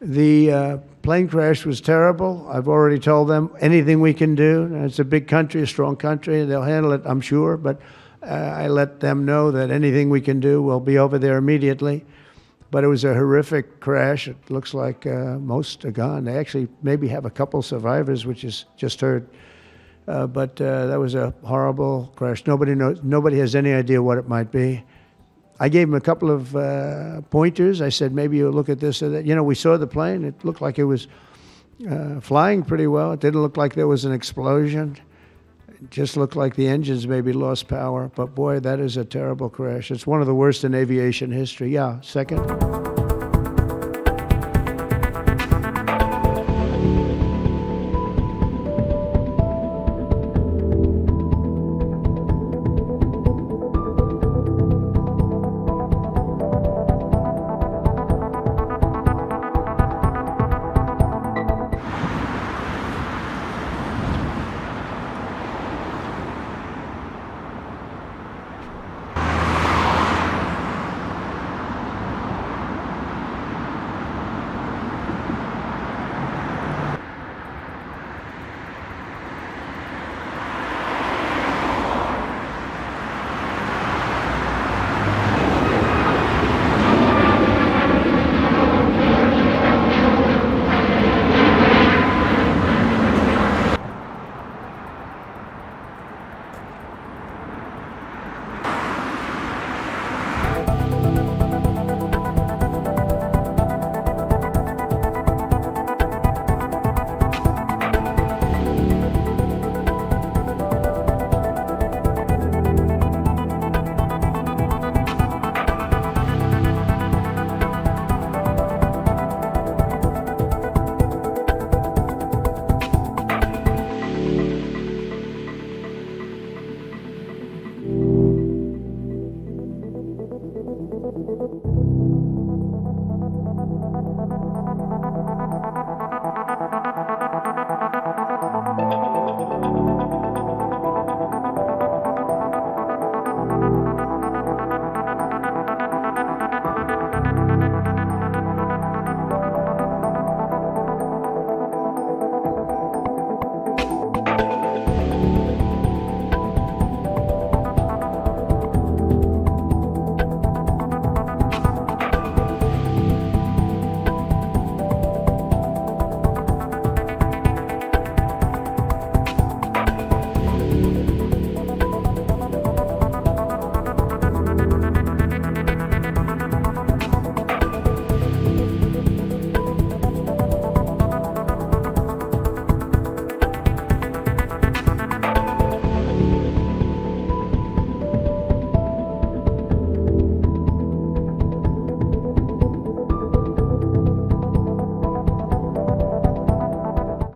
The plane crash was terrible. I've already told them anything we can do. It's a big country, a strong country. They'll handle it, I'm sure. But I let them know that anything we can do, we'll be over there immediately. But it was a horrific crash. It looks like most are gone. They actually maybe have a couple survivors, which is just heard. But that was a horrible crash. Nobody knows. Nobody has any idea what it might be. I gave him a couple of pointers. I said, maybe you'll look at this or that. You know, we saw the plane. It looked like it was flying pretty well. It didn't look like there was an explosion. It just looked like the engines maybe lost power. But boy, that is a terrible crash. It's one of the worst in aviation history. Yeah, second.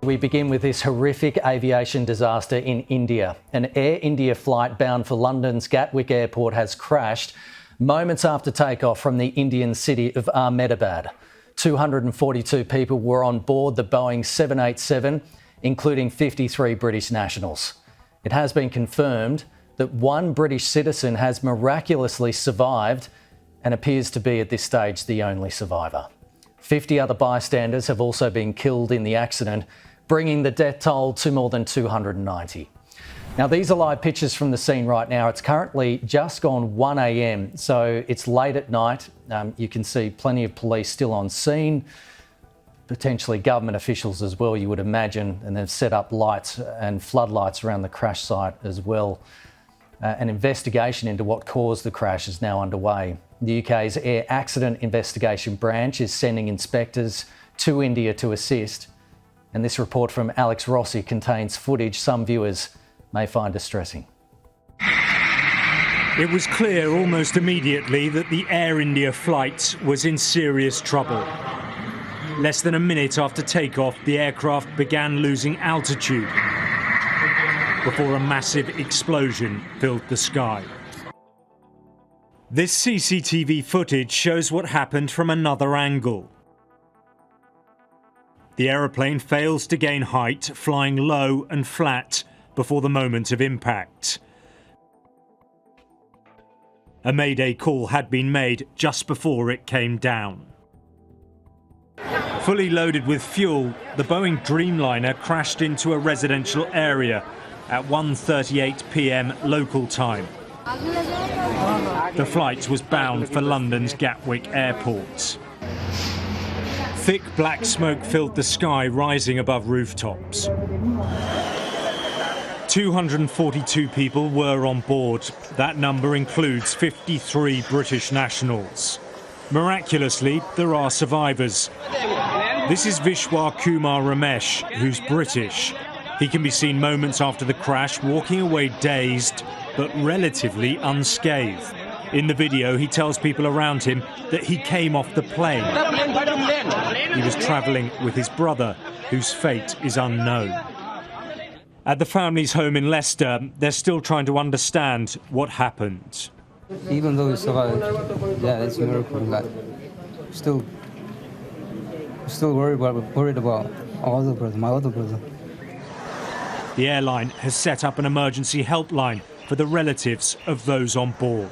We begin with this horrific aviation disaster in India. An Air India flight bound for London's Gatwick airport has crashed moments after takeoff from the Indian city of Ahmedabad. 242 people were on board the Boeing 787, including 53 British nationals. It has been confirmed that one British citizen has miraculously survived and appears to be at this stage the only survivor. 50 other bystanders have also been killed in the accident, bringing the death toll to more than 290. Now, these are live pictures from the scene right now. It's currently just gone 1 a.m, so it's late at night. You can see plenty of police still on scene, potentially government officials as well, you would imagine, and they've set up lights and floodlights around the crash site as well. An investigation into what caused the crash is now underway. The UK's Air Accident Investigation Branch is sending inspectors to India to assist. And this report from Alex Rossi contains footage some viewers may find distressing. It was clear almost immediately that the Air India flight was in serious trouble. Less than a minute after takeoff, the aircraft began losing altitude before a massive explosion filled the sky. This CCTV footage shows what happened from another angle. The aeroplane fails to gain height, flying low and flat before the moment of impact. A mayday call had been made just before it came down. Fully loaded with fuel, the Boeing Dreamliner crashed into a residential area at 1:38 p.m. local time. The flight was bound for London's Gatwick airport. Thick black smoke filled the sky, rising above rooftops. 242 people were on board. That number includes 53 British nationals. Miraculously, there are survivors. This is Vishwa Kumar Ramesh, who's British. He can be seen moments after the crash, walking away dazed, but relatively unscathed. In the video, he tells people around him that he came off the plane. He was travelling with his brother, whose fate is unknown. At the family's home in Leicester, they're still trying to understand what happened. Even though we survived, yeah, it's a miracle. Like, still worried about my other brother. The airline has set up an emergency helpline for the relatives of those on board.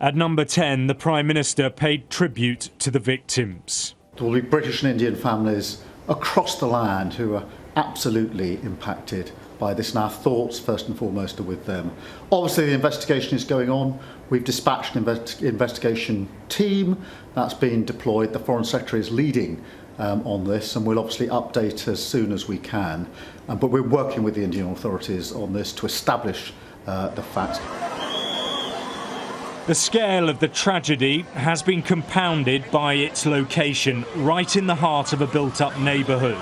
At number 10, the Prime Minister paid tribute to the victims. There will be British and Indian families across the land who are absolutely impacted by this, and our thoughts first and foremost are with them. Obviously the investigation is going on. We've dispatched an investigation team that's been deployed. The Foreign Secretary is leading on this, and we'll obviously update as soon as we can. But we're working with the Indian authorities on this to establish the facts. The scale of the tragedy has been compounded by its location, right in the heart of a built-up neighbourhood.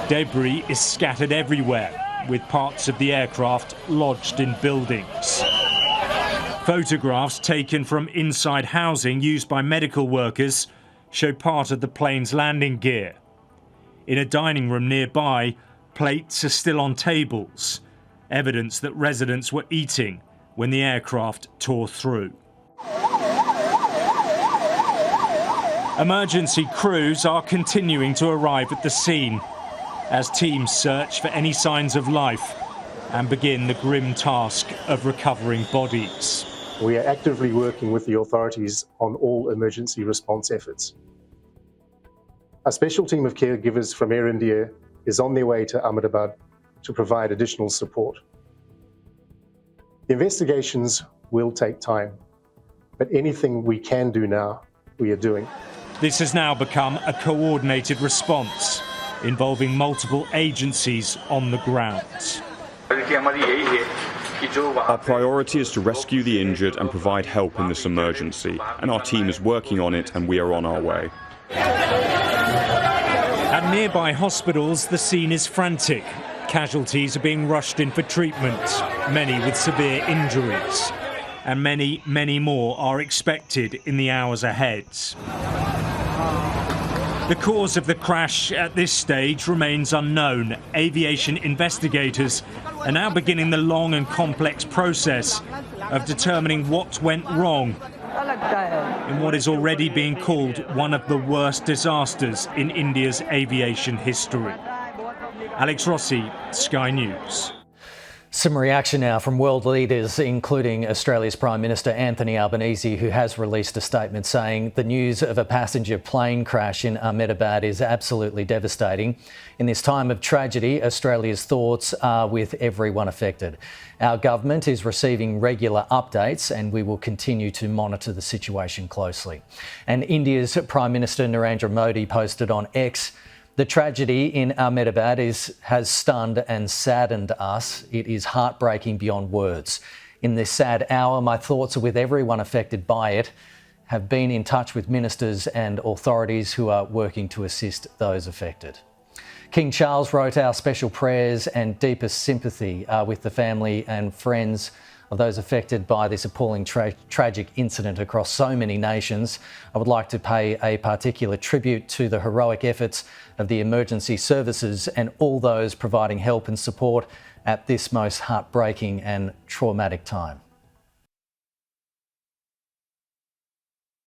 Debris is scattered everywhere, with parts of the aircraft lodged in buildings. Photographs taken from inside housing used by medical workers show part of the plane's landing gear. In a dining room nearby, plates are still on tables, evidence that residents were eating when the aircraft tore through. Emergency crews are continuing to arrive at the scene as teams search for any signs of life and begin the grim task of recovering bodies. We are actively working with the authorities on all emergency response efforts. A special team of caregivers from Air India is on their way to Ahmedabad to provide additional support. The investigations will take time, but anything we can do now, we are doing. This has now become a coordinated response involving multiple agencies on the ground. Our priority is to rescue the injured and provide help in this emergency, and our team is working on it and we are on our way. At nearby hospitals, the scene is frantic. Casualties are being rushed in for treatment, many with severe injuries, and many, many more are expected in the hours ahead. The cause of the crash at this stage remains unknown. Aviation investigators are now beginning the long and complex process of determining what went wrong in what is already being called one of the worst disasters in India's aviation history. Alex Rossi, Sky News. Some reaction now from world leaders, including Australia's Prime Minister Anthony Albanese, who has released a statement saying the news of a passenger plane crash in Ahmedabad is absolutely devastating. In this time of tragedy, Australia's thoughts are with everyone affected. Our government is receiving regular updates and we will continue to monitor the situation closely. And India's Prime Minister Narendra Modi posted on X, "The tragedy in Ahmedabad has stunned and saddened us. It is heartbreaking beyond words. In this sad hour, my thoughts are with everyone affected by it. Have been in touch with ministers and authorities who are working to assist those affected." King Charles wrote, "Our special prayers and deepest sympathy are with the family and friends of those affected by this appalling tragic incident across so many nations. I would like to pay a particular tribute to the heroic efforts of the emergency services and all those providing help and support at this most heartbreaking and traumatic time."